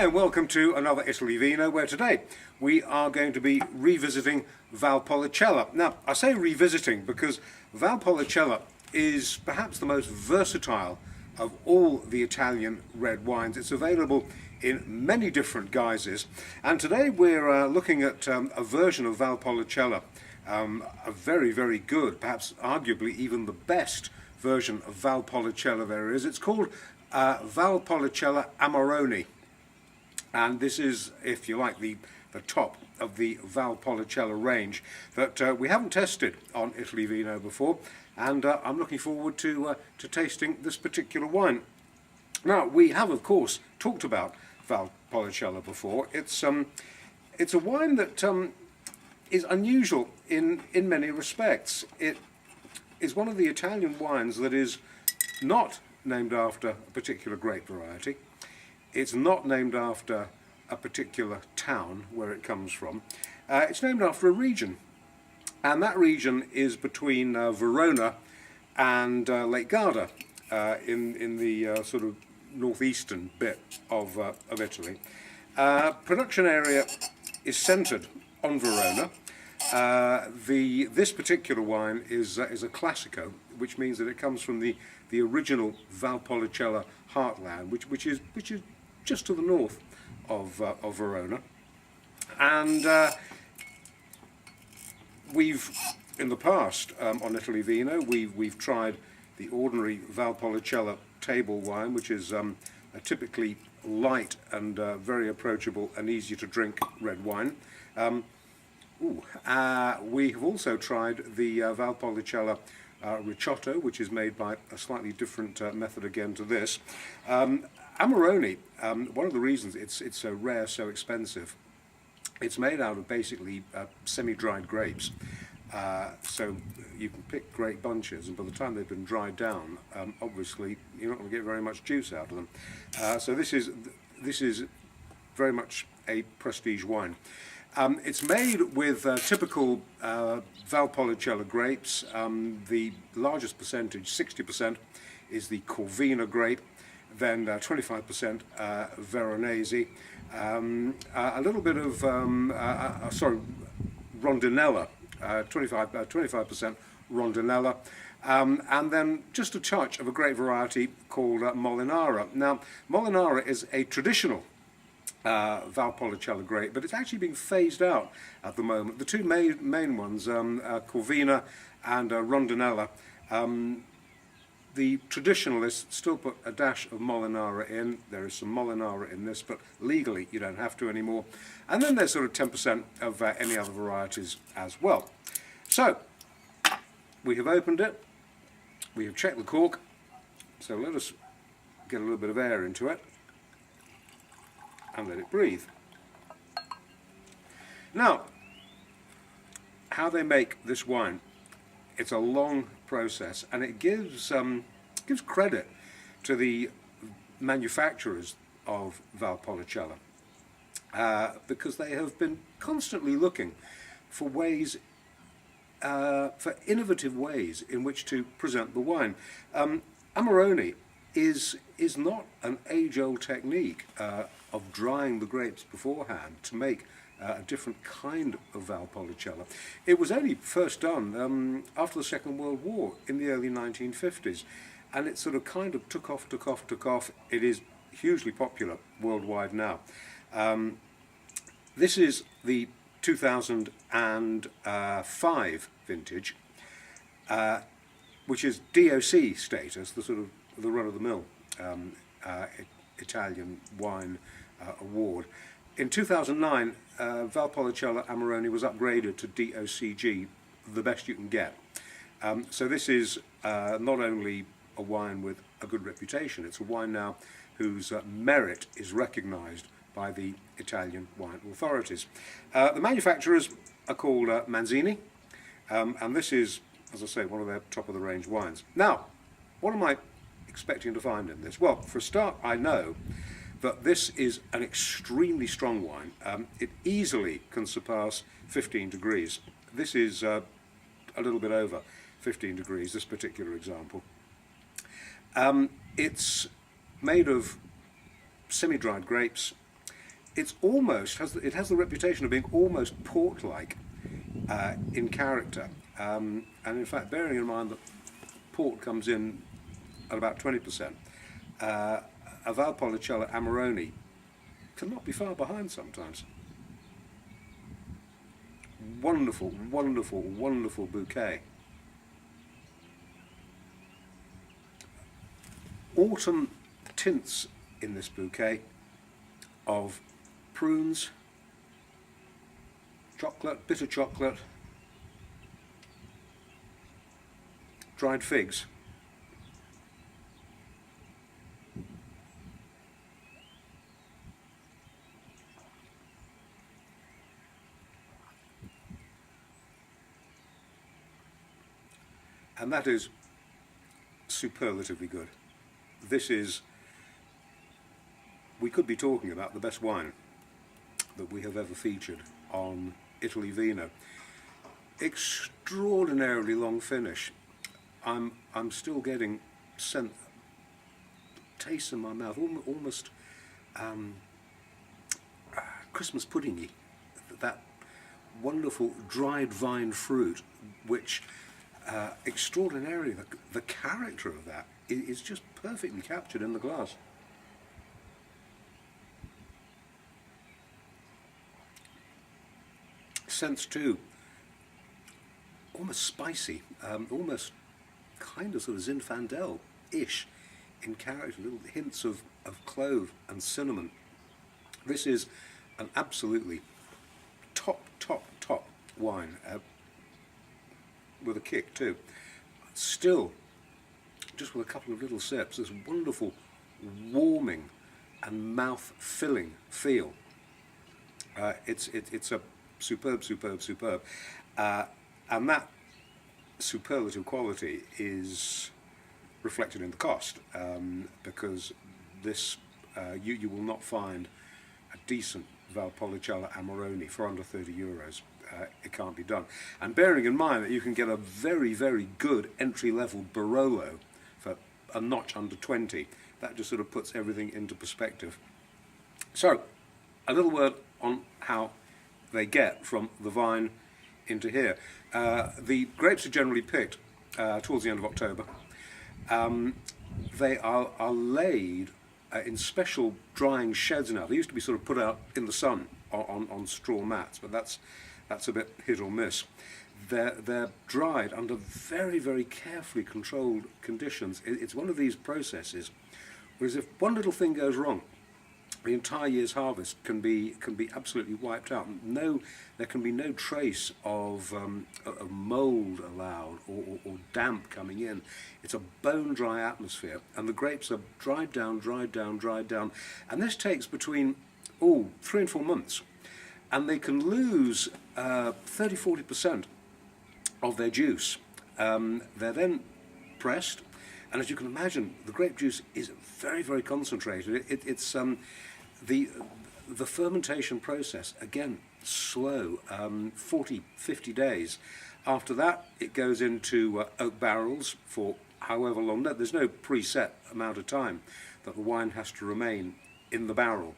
and welcome to another Italy Vino, where today we are going to be revisiting Valpolicella. Now, I say revisiting because Valpolicella is perhaps the most versatile of all the Italian red wines. It's available in many different guises, and today we're looking at a version of Valpolicella, a very, very good, perhaps arguably even the best version of Valpolicella there is. It's called Valpolicella Amarone. And this is, if you like, the top of the Valpolicella range that we haven't tested on Italy Vino before, and I'm looking forward to tasting this particular wine. Now, we have, of course, talked about Valpolicella before. It's a wine that is unusual in many respects. It is one of the Italian wines that is not named after a particular grape variety. It's not named after a particular town where it comes from. It's named after a region, and that region is between Verona and Lake Garda in the sort of northeastern bit of Italy. Production area is centred on Verona. This particular wine is a Classico, which means that it comes from the original Valpolicella heartland, which is just to the north of Verona. And we've, in the past, on Italy Vino, we've tried the ordinary Valpolicella table wine, which is a typically light and very approachable and easy to drink red wine. We have also tried the Valpolicella Ricciotto, which is made by a slightly different method again to this. Amarone, one of the reasons it's so rare, so expensive, it's made out of basically semi-dried grapes. So you can pick great bunches, and by the time they've been dried down, obviously you're not going to get very much juice out of them. So this is very much a prestige wine. It's made with typical Valpolicella grapes. The largest percentage, 60%, is the Corvina grape, then 25% Veronese, a little bit of Rondinella, 25% Rondinella, and then just a touch of a grape variety called Molinara. Now, Molinara is a traditional Valpolicella grape, but it's actually being phased out at the moment. The two main ones, Corvina and Rondinella, the traditionalists still put a dash of Molinara in. There is some Molinara in this, but legally you don't have to anymore. And then there's sort of 10% of any other varieties as well. So, we have opened it, we have checked the cork, so let us get a little bit of air into it and let it breathe. Now, how they make this wine, it's a long process, and it gives credit to the manufacturers of Valpolicella because they have been constantly looking for ways, for innovative ways in which to present the wine. Amarone is not an age-old technique of drying the grapes beforehand to make a different kind of Valpolicella. It was only first done after the Second World War in the early 1950s, and it sort of kind of took off. It is hugely popular worldwide now. This is the 2005 vintage, which is DOC status, the sort of the run-of-the-mill Italian wine award. In 2009, Valpolicella Amarone was upgraded to DOCG, the best you can get. So this is not only a wine with a good reputation, it's a wine now whose merit is recognised by the Italian wine authorities. The manufacturers are called Manzini, and this is, as I say, one of their top-of-the-range wines. Now, what am I expecting to find in this? Well, for a start, I know that this is an extremely strong wine. It easily can surpass 15 degrees. This is a little bit over 15 degrees, this particular example. It's made of semi-dried grapes. it's almost it has the reputation of being almost port-like in character, and in fact, bearing in mind that port comes in at about 20%, a Valpolicella Amarone cannot be far behind sometimes. Wonderful, wonderful, wonderful bouquet. Autumn tints in this bouquet of prunes, chocolate, bitter chocolate, dried figs. And that is superlatively good. This is, we could be talking about the best wine that we have ever featured on Italy Vino. Extraordinarily long finish. I'm still getting taste in my mouth, almost Christmas puddingy. That wonderful dried vine fruit, which extraordinarily, the character of that is just perfectly captured in the glass. Sense too, almost spicy, almost kind of sort of Zinfandel-ish in character, little hints of clove and cinnamon. This is an absolutely top wine, with a kick too. Still, just with a couple of little sips, this wonderful warming and mouth-filling feel. It's a superb, and that superlative quality is reflected in the cost, because this you will not find a decent Valpolicella Amarone for under €30. It can't be done. And bearing in mind that you can get a very, very good entry-level Barolo for a notch under 20, that just sort of puts everything into perspective. So, a little word on how they get from the vine into here. The grapes are generally picked towards the end of October. They are laid in special drying sheds now. They used to be sort of put out in the sun on straw mats, but that's a bit hit or miss. They're dried under very, very carefully controlled conditions. It's one of these processes, whereas if one little thing goes wrong, the entire year's harvest can be absolutely wiped out. There can be no trace of mould allowed or damp coming in. It's a bone dry atmosphere, and the grapes are dried down, and this takes between 3 and 4 months, and they can lose 30–40% of their juice. They're then pressed, and as you can imagine, the grape juice is very, very concentrated. It's the fermentation process, again, slow, 40–50 days. After that, it goes into oak barrels for however long. There's no preset amount of time that the wine has to remain in the barrel.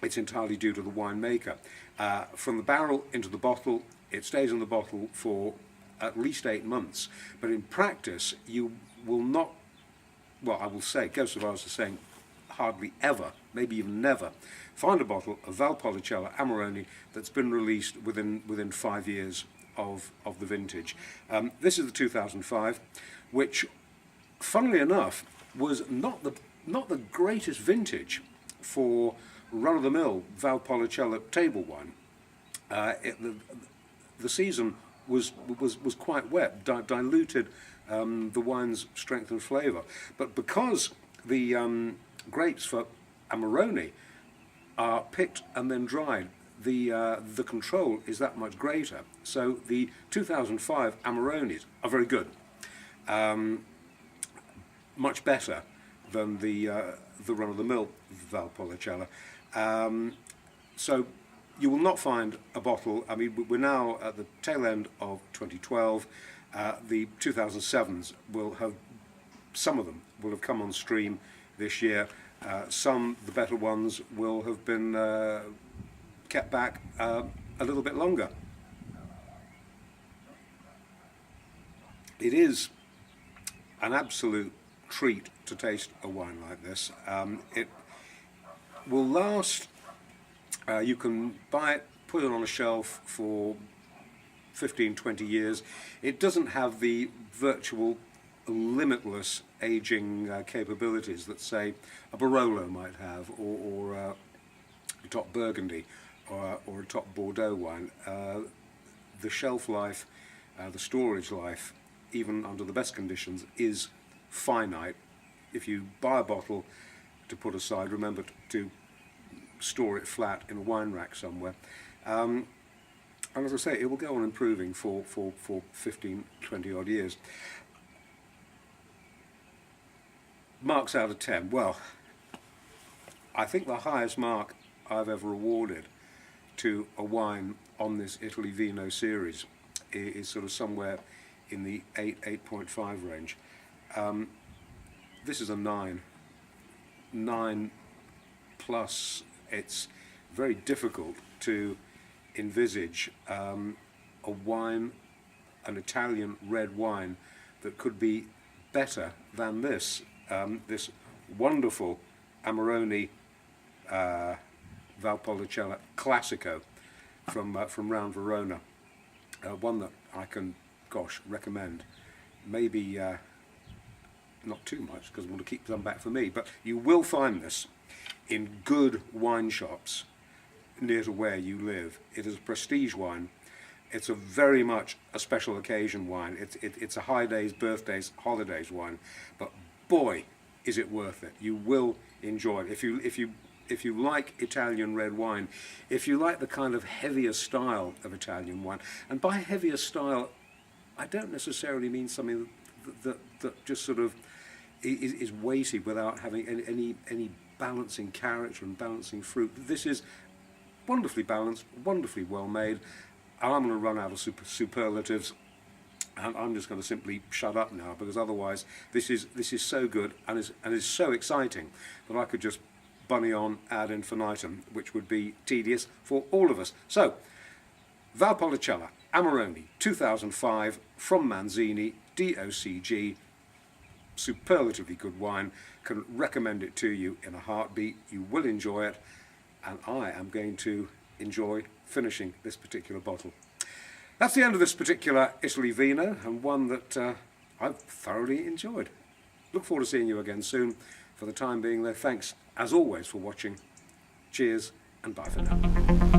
It's entirely due to the winemaker. From the barrel into the bottle, it stays in the bottle for at least 8 months. But in practice, you will not, well, I will say, go so far as to saying, hardly ever, maybe even never, find a bottle of Valpolicella Amarone that's been released within 5 years of the vintage. This is the 2005, which, funnily enough, was not the greatest vintage for run-of-the-mill Valpolicella table wine. The season was quite wet, diluted the wine's strength and flavour. But because the grapes for Amarone are picked and then dried, the control is that much greater. So the 2005 Amarones are very good, much better than the run-of-the-mill Valpolicella. So you will not find a bottle. I mean, we're now at the tail end of 2012. The 2007s will have, some of them will have come on stream this year. Some, the better ones, will have been kept back a little bit longer. It is an absolute treat to taste a wine like this. It will last, you can buy it, put it on a shelf for 15-20 years. It doesn't have the virtual limitless aging capabilities that, say, a Barolo might have, or a top Burgundy, or a top Bordeaux wine. The shelf life, the storage life, even under the best conditions, is finite. If you buy a bottle to put aside, remember to store it flat in a wine rack somewhere. And as I say, it will go on improving for 15, 20 odd years. Marks out of 10. Well, I think the highest mark I've ever awarded to a wine on this Italy Vino series is sort of somewhere in the 8.5 range. This is a 9. 9 plus. It's very difficult to envisage a wine, an Italian red wine, that could be better than this. This wonderful Amarone Valpolicella Classico from round Verona. One that I can, gosh, recommend. Maybe not too much, because I want to keep some back for me, but you will find this in good wine shops near to where you live. It is a prestige wine. It's a very much a special occasion wine. It's a high days, birthdays, holidays wine, but boy, is it worth it. You will enjoy it. If you like Italian red wine, if you like the kind of heavier style of Italian wine, and by heavier style, I don't necessarily mean something that just sort of is weighty without having any balancing character and balancing fruit. This is wonderfully balanced, wonderfully well made, and I'm going to run out of superlatives, and I'm just going to simply shut up now, because otherwise this is so good and is so exciting that I could just bunny on ad infinitum, which would be tedious for all of us. So, Valpolicella Amarone 2005 from Manzini, DOCG, superlatively good wine. Can recommend it to you in a heartbeat. You will enjoy it, and I am going to enjoy finishing this particular bottle. That's the end of this particular Italy Vino, and one that I've thoroughly enjoyed. Look forward to seeing you again soon. For the time being though, thanks as always for watching. Cheers and bye for now.